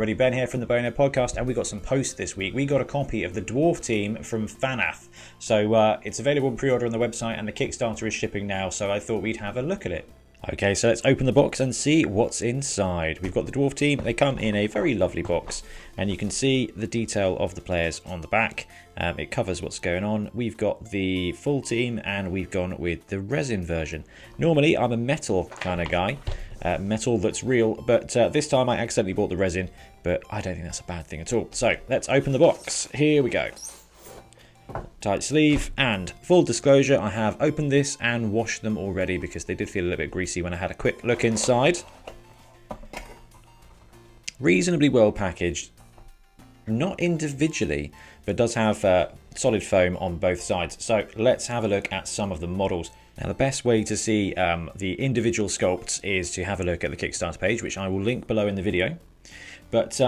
everybody, Ben here from the Bonehead podcast, and we got some posts this week. We got a copy of the Dwarf Team from Fanath. So it's available in pre-order on the website, and the Kickstarter is shipping now, so I thought we'd have a look at it. Okay, so let's open the box and see what's inside. We've got the Dwarf Team. They come in a very lovely box, and you can see the detail of the players on the back. It covers what's going on. We've got the full team, and we've gone with the resin version. Normally, I'm a metal kind of guy. Metal that's real, but this time I accidentally bought the resin, but I don't think that's a bad thing at all. So let's open the box. Here we go. Tight sleeve, and full disclosure, I have opened this and washed them already because they did feel a little bit greasy when I had a quick look inside. Reasonably well packaged, not individually, but does have solid foam on both sides. So let's have a look at some of the models. Now, the best way to see the individual sculpts is to have a look at the Kickstarter page, which I will link below in the video. But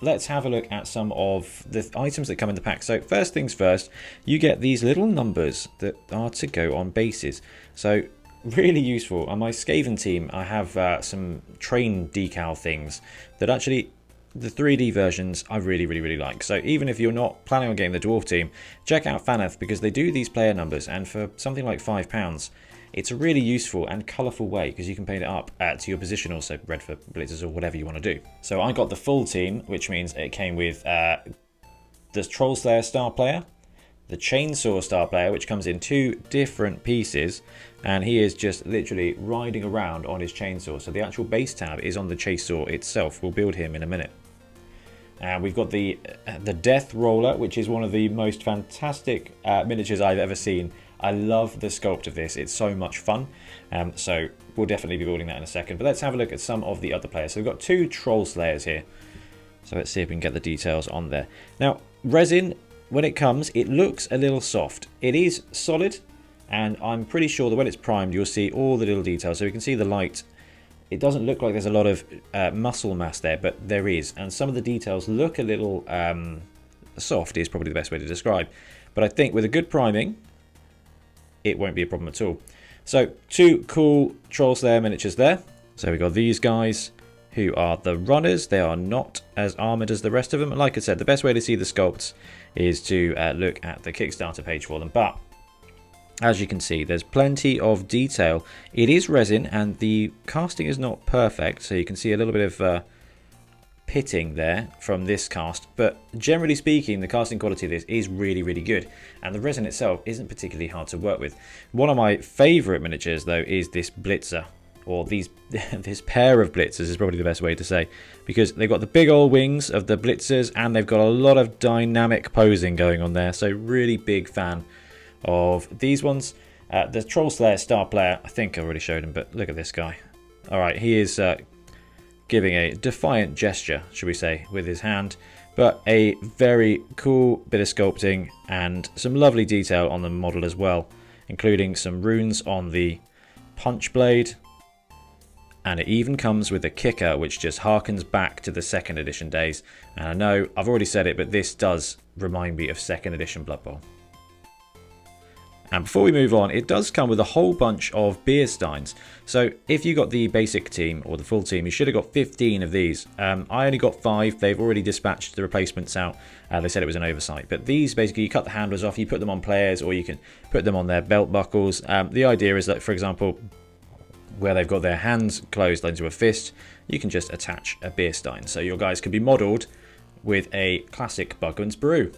let's have a look at some of the items that come in the pack. So first things first, you get these little numbers that are to go on bases. So really useful. On my Skaven team, I have some train decal things that actually, the 3D versions I really like. So even if you're not planning on getting the Dwarf Team, check out Fanath because they do these player numbers, and for something like £5, it's a really useful and colourful way because you can paint it up to your position, also red for blitzers or whatever you want to do. So I got the full team, which means it came with the Troll Slayer star player, the Chainsaw star player, which comes in 2 different pieces, and he is just literally riding around on his chainsaw. So the actual base tab is on the chainsaw itself. We'll build him in a minute. And we've got the Death Roller, which is one of the most fantastic miniatures I've ever seen. I love the sculpt of this. It's so much fun. So we'll definitely be building that in a second. But let's have a look at some of the other players. So we've got 2 Troll Slayers here. So let's see if we can get the details on there. Now, resin, when it comes, it looks a little soft. It is solid, and I'm pretty sure that when it's primed, you'll see all the little details. So you can see the light. It doesn't look like there's a lot of muscle mass there, but there is. And some of the details look a little soft is probably the best way to describe. But I think with a good priming, it won't be a problem at all. So 2 cool Troll Slayer miniatures there. So we've got these guys who are the runners. They are not as armoured as the rest of them. And like I said, the best way to see the sculpts is to look at the Kickstarter page for them. But as you can see, there's plenty of detail. It is resin, and the casting is not perfect, so you can see a little bit of pitting there from this cast. But generally speaking, the casting quality of this is really good, and the resin itself isn't particularly hard to work with. One of my favourite miniatures, though, is this Blitzer, or this pair of Blitzers is probably the best way to say, because they've got the big old wings of the Blitzers, and they've got a lot of dynamic posing going on there. So really big fan of these ones. The Troll Slayer star player, I think I already showed him, but look at this guy. Alright, he is giving a defiant gesture, should we say, with his hand, but a very cool bit of sculpting and some lovely detail on the model as well, including some runes on the punch blade, and it even comes with a kicker which just harkens back to the 2nd edition days. And I know I've already said it, but this does remind me of 2nd edition Blood Bowl. And before we move on, it does come with a whole bunch of Beersteins. So if you got the basic team or the full team, you should have got 15 of these. I only got 5. They've already dispatched the replacements out. They said it was an oversight. But these, basically, you cut the handles off, you put them on players, or you can put them on their belt buckles. The idea is that, for example, where they've got their hands closed into a fist, you can just attach a Beerstein. So your guys can be modelled with a classic Bugman's Brew.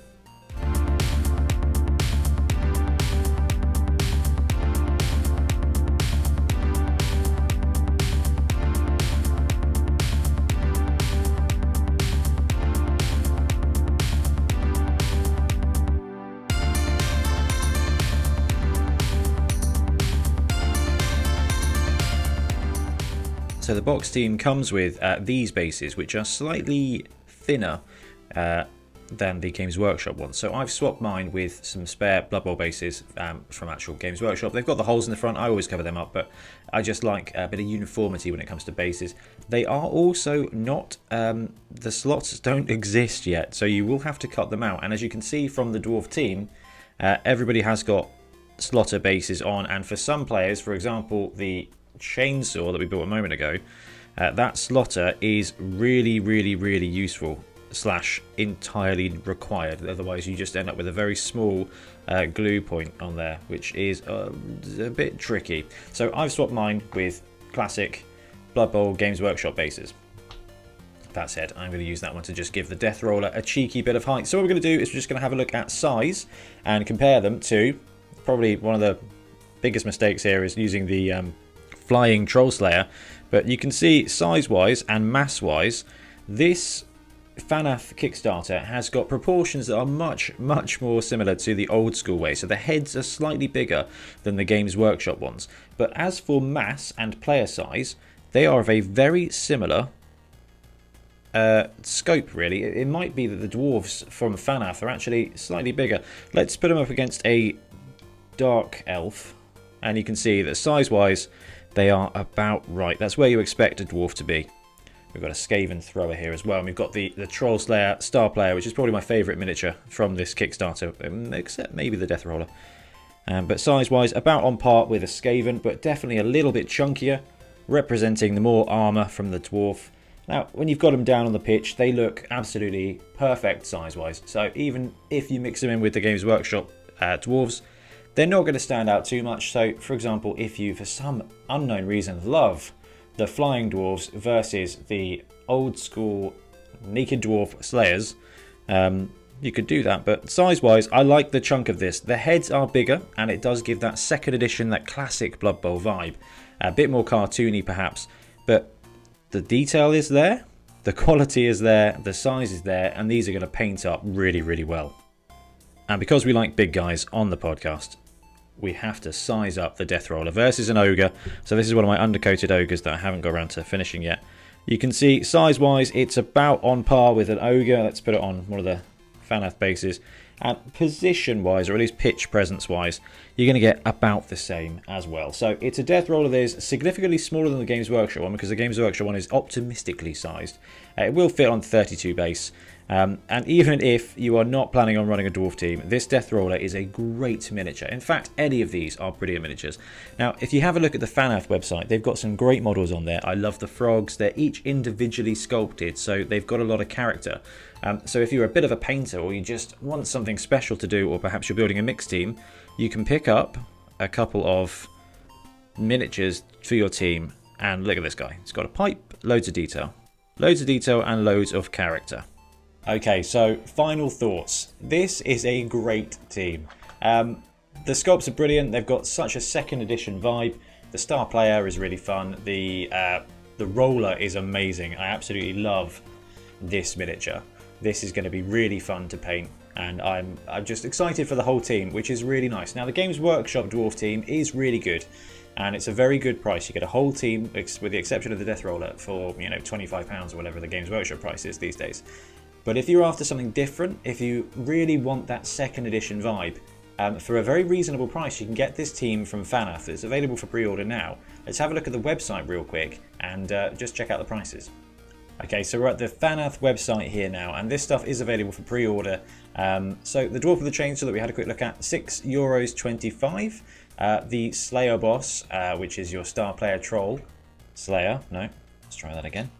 So the box team comes with these bases, which are slightly thinner than the Games Workshop ones. So I've swapped mine with some spare Blood Bowl bases from actual Games Workshop. They've got the holes in the front. I always cover them up, but I just like a bit of uniformity when it comes to bases. They are also not, the slots don't exist yet, so you will have to cut them out. And as you can see from the Dwarf Team, everybody has got slotter bases on, and for some players, for example, the chainsaw that we built a moment ago, that slotter is really, really, really useful / entirely required. Otherwise, you just end up with a very small glue point on there, which is a bit tricky. So I've swapped mine with classic Blood Bowl Games Workshop bases. That said, I'm going to use that one to just give the Death Roller a cheeky bit of height. So what we're going to do is we're just going to have a look at size and compare them to probably one of the biggest mistakes here is using the Flying Troll Slayer. But you can see size-wise and mass-wise, this Fanath Kickstarter has got proportions that are much, much more similar to the old school way. So the heads are slightly bigger than the Games Workshop ones. But as for mass and player size, they are of a very similar scope, really. It might be that the dwarves from Fanath are actually slightly bigger. Let's put them up against a Dark Elf, and you can see that size-wise, they are about right. That's where you expect a dwarf to be. We've got a Skaven Thrower here as well, and we've got the Troll Slayer Star Player, which is probably my favourite miniature from this Kickstarter, except maybe the Death Roller. But size-wise, about on par with a Skaven, but definitely a little bit chunkier, representing the more armour from the dwarf. Now, when you've got them down on the pitch, they look absolutely perfect size-wise. So even if you mix them in with the Games Workshop dwarves, they're not going to stand out too much. So, for example, if you, for some unknown reason, love the Flying Dwarves versus the old-school Naked Dwarf Slayers, you could do that. But size-wise, I like the chunk of this. The heads are bigger, and it does give that second edition, that classic Blood Bowl vibe. A bit more cartoony, perhaps, but the detail is there, the quality is there, the size is there, and these are going to paint up really, really well. And because we like big guys on the podcast, we have to size up the Death Roller versus an Ogre. So this is one of my undercoated Ogres that I haven't got around to finishing yet. You can see size-wise, it's about on par with an Ogre. Let's put it on one of the Fanath bases. And position-wise, or at least pitch presence-wise, you're going to get about the same as well. So it's a Death Roller that is significantly smaller than the Games Workshop one, because the Games Workshop one is optimistically sized. It will fit on 32 base. And even if you are not planning on running a dwarf team, this Death Roller is a great miniature. In fact, any of these are brilliant miniatures. Now, if you have a look at the Fanath website, they've got some great models on there. I love the frogs. They're each individually sculpted, so they've got a lot of character. So if you're a bit of a painter, or you just want something special to do, or perhaps you're building a mixed team, you can pick up a couple of miniatures for your team. And look at this guy. He's got a pipe, loads of detail. Loads of detail and loads of character. Okay, so final thoughts. This is a great team. The sculpts are brilliant. They've got such a second edition vibe. The Star Player is really fun. The roller is amazing. I absolutely love this miniature. This is going to be really fun to paint, and I'm just excited for the whole team, which is really nice. Now, the Games Workshop Dwarf team is really good, and it's a very good price. You get a whole team, with the exception of the Death Roller, for £25 or whatever the Games Workshop price is these days. But if you're after something different, if you really want that second edition vibe, for a very reasonable price, you can get this team from Fanath. It's available for pre-order now. Let's have a look at the website real quick and just check out the prices. Okay, so we're at the Fanath website here now, and this stuff is available for pre-order. So the Dwarf with the Chainsaw that we had a quick look at, €6.25. The Slayer boss, which is your Star Player Troll Slayer. No, let's try that again.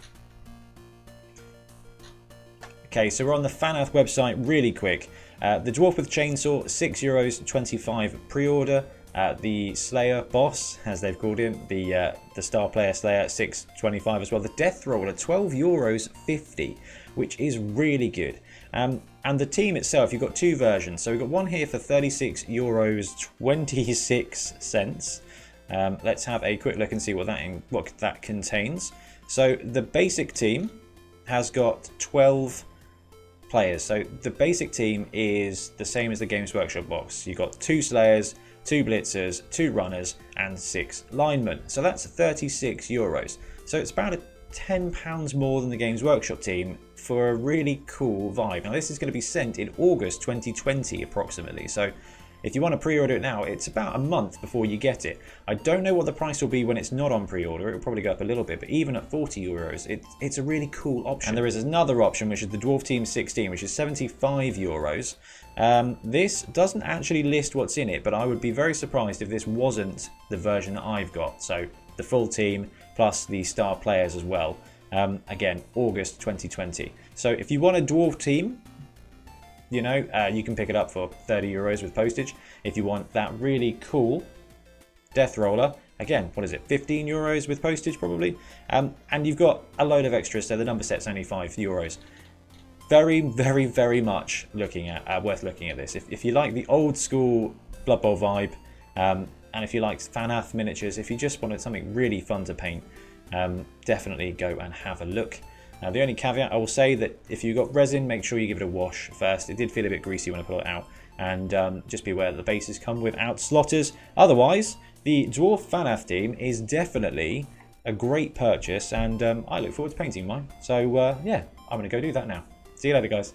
Okay, so we're on the Fanath website really quick. The Dwarf with Chainsaw, €6.25 pre-order. The Slayer boss, as they've called him, the Star Player Slayer, €6.25 as well. The Death Roller, €12.50, which is really good. And the team itself, you've got two versions. So we've got one here for €36.26. Let's have a quick look and see what that contains. So the basic team has got 12 players. So the basic team is the same as the Games Workshop box. You've got 2 Slayers, 2 Blitzers, 2 Runners, and 6 Linemen. So that's €36. So it's about £10 more than the Games Workshop team for a really cool vibe. Now this is going to be sent in August 2020 approximately. So if you want to pre-order it now, it's about a month before you get it. I don't know what the price will be when it's not on pre-order. It'll probably go up a little bit, but even at €40, it's a really cool option. And there is another option, which is the Dwarf Team 16, which is €75. This doesn't actually list what's in it, but I would be very surprised if this wasn't the version that I've got. So the full team plus the star players as well. Again, August 2020. So if you want a dwarf team, you know, you can pick it up for 30 euros with postage. If you want that really cool death roller, again, what is it, 15 euros with postage probably? And you've got a load of extras, so the number set's only 5 euros. Very, very, very much worth looking at this. If you like the old school Blood Bowl vibe, and if you like Fanath miniatures, if you just wanted something really fun to paint, definitely go and have a look. The only caveat I will say that if you've got resin, make sure you give it a wash first. It did feel a bit greasy when I pulled it out, and just be aware that the bases come without slotters. Otherwise, the Dwarf Fanath team is definitely a great purchase, and I look forward to painting mine. So yeah, I'm going to go do that now. See you later, guys.